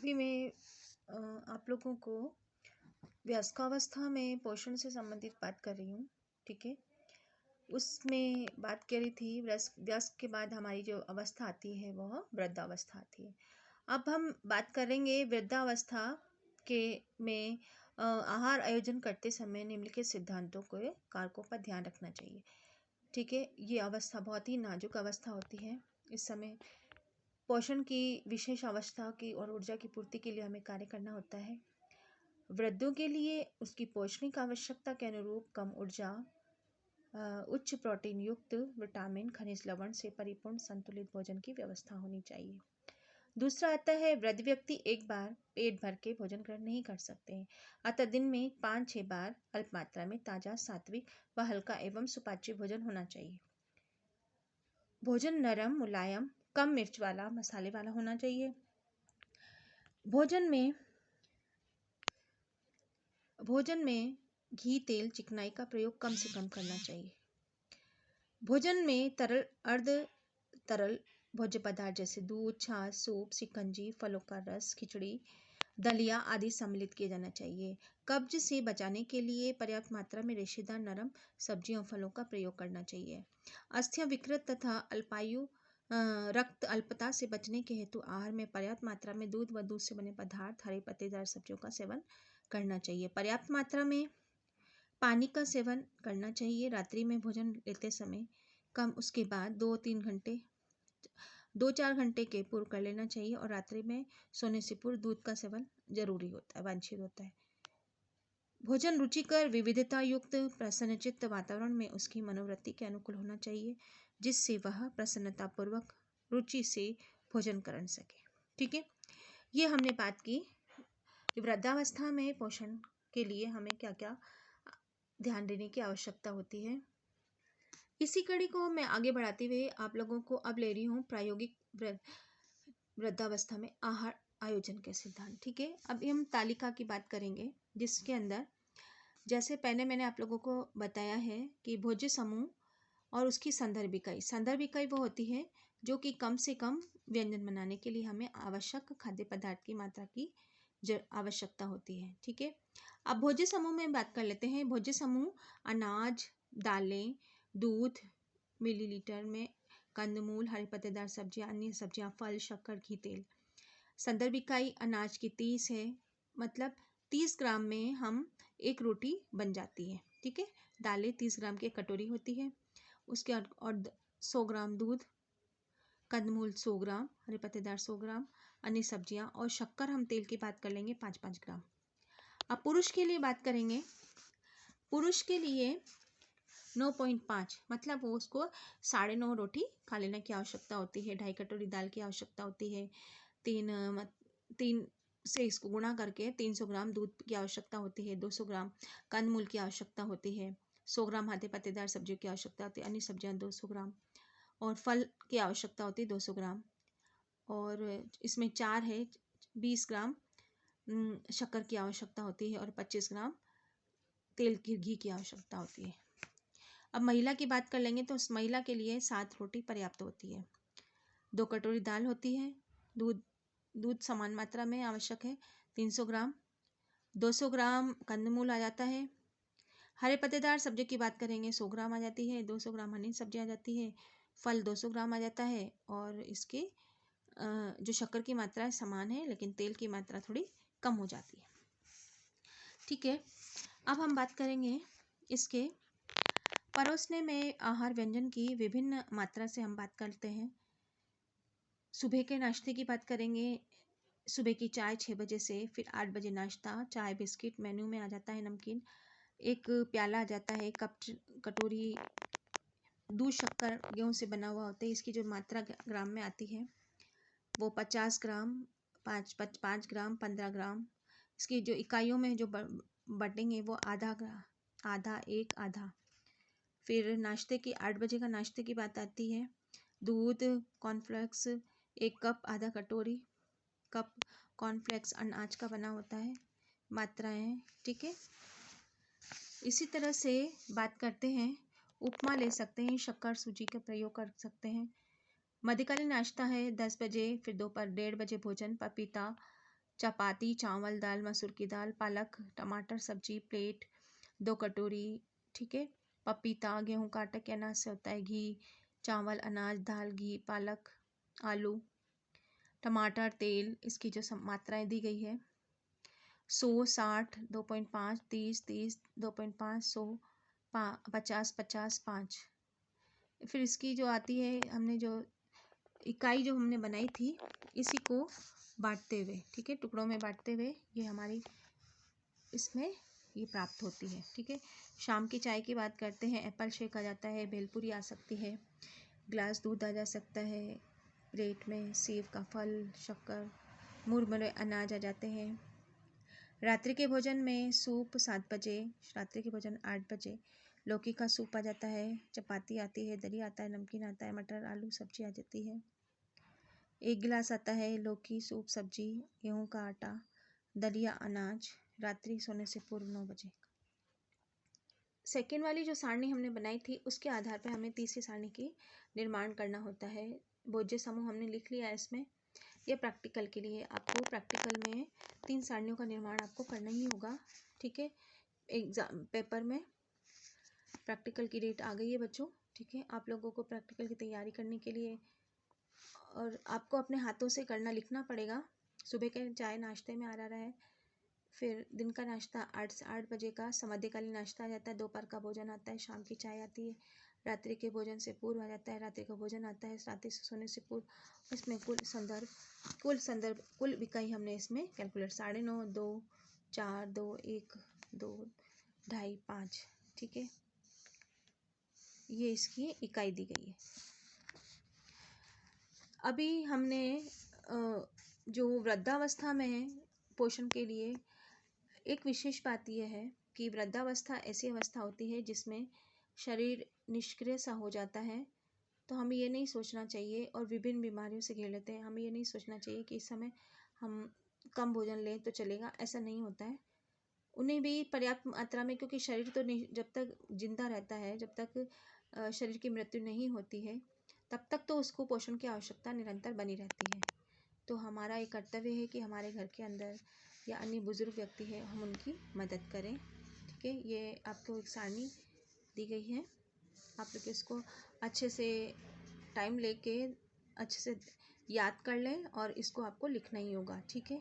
अभी मैं आप लोगों को वयस्कावस्था में पोषण से संबंधित बात कर रही हूँ। ठीक है, उसमें बात करी थी वयस्क के बाद हमारी जो अवस्था आती है वह वृद्धावस्था आती है। अब हम बात करेंगे वृद्धावस्था के में आहार आयोजन करते समय निम्नलिखित सिद्धांतों के कारकों पर ध्यान रखना चाहिए। ठीक है, ये अवस्था बहुत ही नाजुक अवस्था होती है। इस समय पोषण की विशेष अवस्था की और ऊर्जा की पूर्ति के लिए हमें कार्य करना होता है। वृद्धों के लिए उसकी पोषणिक आवश्यकता के अनुरूप कम ऊर्जा, उच्च प्रोटीन युक्त विटामिन, खनिज, लवण से परिपूर्ण संतुलित भोजन की व्यवस्था होनी चाहिए। दूसरा आता है, वृद्ध व्यक्ति एक बार पेट भर के भोजन ग्रहण नहीं कर सकते हैं, अतः दिन में 5-6 बार अल्प मात्रा में ताजा, सात्विक व हल्का एवं सुपाच्य भोजन होना चाहिए। भोजन नरम, मुलायम, कम मिर्च वाला, मसाले वाला होना चाहिए। भोजन में घी, तेल, चिकनाई का प्रयोग कम से कम करना चाहिए। भोजन में तरल, अर्ध तरल भोज्य पदार्थ जैसे दूध, छाछ, सूप, शिकंजी, फलों का रस, खिचड़ी, दलिया आदि सम्मिलित किया जाना चाहिए। कब्ज से बचाने के लिए पर्याप्त मात्रा में रेशेदार नरम सब्जियों और फलों का प्रयोग करना चाहिए। अस्थियां विकृत तथा अल्पायु रक्त अल्पता से बचने के हेतु आहार में पर्याप्त मात्रा में दूध व दूध से बने पदार्थ, हरे पत्तेदार सब्जियों का सेवन करना चाहिए। पर्याप्त मात्रा में पानी का सेवन करना चाहिए। रात्रि में भोजन लेते समय कम उसके बाद 2-4 घंटे के पूर्व कर लेना चाहिए और रात्रि में सोने से पूर्व दूध का सेवन जरूरी होता है, वांछित होता है। भोजन रुचिकर, विविधता युक्त, प्रसन्नचित्त वातावरण में उसकी मनोवृत्ति के अनुकूल होना चाहिए, जिससे वह प्रसन्नतापूर्वक रुचि से भोजन कर सके। ठीक है, ये हमने बात की वृद्धावस्था में पोषण के लिए हमें क्या क्या ध्यान देने की आवश्यकता होती है। इसी कड़ी को मैं आगे बढ़ाते हुए आप लोगों को अब ले रही हूँ प्रायोगिक वृद्धावस्था में आहार आयोजन के सिद्धांत। ठीक है, अभी हम तालिका की बात करेंगे, जिसके अंदर जैसे पहले मैंने आप लोगों को बताया है कि भोज्य समूह और उसकी संदर्भ इकाई वो होती है जो कि कम से कम व्यंजन बनाने के लिए हमें आवश्यक खाद्य पदार्थ की मात्रा की आवश्यकता होती है। ठीक है, अब भोज्य समूह में बात कर लेते हैं। भोज्य समूह अनाज, दालें, दूध मिलीलीटर में, कंदमूल, हरे पत्तेदार सब्जियां, अन्य सब्जियां, फल, शक्कर, घी, तेल। संदर्भ इकाई अनाज की 30 है, मतलब 30 ग्राम में हम एक रोटी बन जाती है। ठीक है, दालें 30 ग्राम की कटोरी होती है, उसके और 100 ग्राम दूध, कंदमूल 100 ग्राम, हरे पत्तेदार 100 ग्राम, अन्य सब्जियां और शक्कर हम तेल की बात कर लेंगे 5-5 ग्राम। अब पुरुष के लिए बात करेंगे। पुरुष के लिए 9.5 मतलब वो उसको 9.5 रोटी खा लेने की आवश्यकता होती है। 2.5 कटोरी दाल की आवश्यकता होती है। 3 से इसको गुणा करके 300 ग्राम दूध की आवश्यकता होती है। 200 ग्राम कंदमूल की आवश्यकता होती है। 100 ग्राम हरे पत्तेदार सब्जियों की आवश्यकता होती है। अन्य सब्जियां 200 ग्राम और फल की आवश्यकता होती है 200 ग्राम। और इसमें 4 है, 20 ग्राम शक्कर की आवश्यकता होती है और 25 ग्राम तेल की घी की आवश्यकता होती है। अब महिला की बात कर लेंगे तो उस महिला के लिए 7 रोटी पर्याप्त होती है। 2 कटोरी दाल होती है। दूध समान मात्रा में आवश्यक है 300 ग्राम। 200 ग्राम कंदमूल आ जाता है। हरे पत्तेदार सब्जी की बात करेंगे 100 ग्राम आ जाती है। 200 ग्राम हरी सब्जी आ जाती है। फल 200 ग्राम आ जाता है और इसके जो शक्कर की मात्रा है समान है, लेकिन तेल की मात्रा थोड़ी कम हो जाती है। ठीक है, अब हम बात करेंगे इसके परोसने में आहार व्यंजन की विभिन्न मात्रा से हम बात करते हैं। सुबह के नाश्ते की बात करेंगे। सुबह की चाय 6 बजे से, फिर 8 बजे नाश्ता, चाय, बिस्किट, मेन्यू में आ जाता है नमकीन, एक प्याला आ जाता है, कटोरी दूध, शक्कर, गेहूं से बना हुआ होता है। इसकी जो मात्रा ग्राम में आती है वो 50 ग्राम, 5 ग्राम, 15 ग्राम। इसकी जो इकाइयों में जो बटेंगे वो आधा, एक, आधा। फिर नाश्ते की 8 बजे का नाश्ते की बात आती है। दूध, कॉर्नफ्लेक्स 1 कप, आधा कटोरी कप कॉर्नफ्लेक्स अनाज का बना होता है, मात्राएं। ठीक है, इसी तरह से बात करते हैं। उपमा ले सकते हैं, शक्कर, सूजी का प्रयोग कर सकते हैं। मध्यकालीन नाश्ता है 10 बजे, फिर दोपहर 1:30 बजे भोजन, पपीता, चपाती, चावल, दाल, मसूर की दाल, पालक, टमाटर, सब्जी, प्लेट 2 कटोरी, ठीक है। पपीता, गेहूं का आटा के अनाज से होता है, घी, चावल, अनाज, दाल, घी, पालक, आलू, टमाटर, तेल, इसकी जो मात्राएं दी गई है 100, 60, 2.5, 30, 30, 2.5, 100, 50, 50, 5। फिर इसकी जो आती है, हमने जो इकाई जो हमने बनाई थी, इसी को बांटते हुए, ठीक है, टुकड़ों में बांटते हुए ये हमारी इसमें ये प्राप्त होती है, ठीक है। शाम की चाय की बात करते हैं। एप्पल शेक आ जाता है, भेलपूरी आ सकती है, ग्लास दूध आ जा सकता है, प्लेट में सेब का फल, शक्कर, मुरमुरे अनाज आ जाते हैं। रात्रि के भोजन में सूप 7 बजे, रात्रि के भोजन 8 बजे लौकी का सूप आ जाता है, चपाती आती है, दही आता है, नमकीन आता है, मटर आलू सब्जी आ जाती है। 1 गिलास आता है लौकी सूप सब्जी, गेहूं का आटा, दलिया अनाज, रात्रि सोने से पूर्व 9 बजे। सेकेंड वाली जो सारणी हमने बनाई थी उसके आधार पर हमें तीसरी सारणी की निर्माण करना होता है। भोज्य समूह हमने लिख लिया है इसमें। ये प्रैक्टिकल के लिए, आपको प्रैक्टिकल में 3 सारणियों का निर्माण आपको करना ही होगा, ठीक है। एग्जाम पेपर में प्रैक्टिकल की डेट आ गई है बच्चों, ठीक है। आप लोगों को प्रैक्टिकल की तैयारी करने के लिए और आपको अपने हाथों से करना लिखना पड़ेगा। सुबह के चाय नाश्ते में आ रहा है, फिर दिन का नाश्ता 8 से 8 बजे का, मध्यकालीन नाश्ता आ जाता है, दोपहर का भोजन आता है, शाम की चाय आती है, रात्रि के भोजन से पूर्व आ जाता है, रात्रि का भोजन आता है, रात्रि से सोने से पूर्व। इसमें कुल इकाई हमने इसमें कैलकुलेट 9.5, 2, 4, 2, 1, 2, 2.5, 5, ठीक है। ये इसकी इकाई दी गई है। अभी हमने जो वृद्धावस्था में पोषण के लिए एक विशेष बात यह है कि वृद्धावस्था ऐसी अवस्था होती है जिसमें शरीर निष्क्रिय सा हो जाता है। तो हमें ये नहीं सोचना चाहिए, और विभिन्न बीमारियों से घिर लेते हैं, हमें ये नहीं सोचना चाहिए कि इस समय हम कम भोजन लें तो चलेगा, ऐसा नहीं होता है। उन्हें भी पर्याप्त मात्रा में, क्योंकि शरीर तो नहीं, जब तक जिंदा रहता है, जब तक शरीर की मृत्यु नहीं होती है, तब तक तो उसको पोषण की आवश्यकता निरंतर बनी रहती है। तो हमारा एक कर्तव्य है कि हमारे घर के अंदर या अन्य बुजुर्ग व्यक्ति है, हम उनकी मदद करें, ठीक है। ये आपको एक सारणी दी गई है, आप लोग इसको अच्छे से टाइम लेके अच्छे से याद कर लें, और इसको आपको लिखना ही होगा, ठीक है।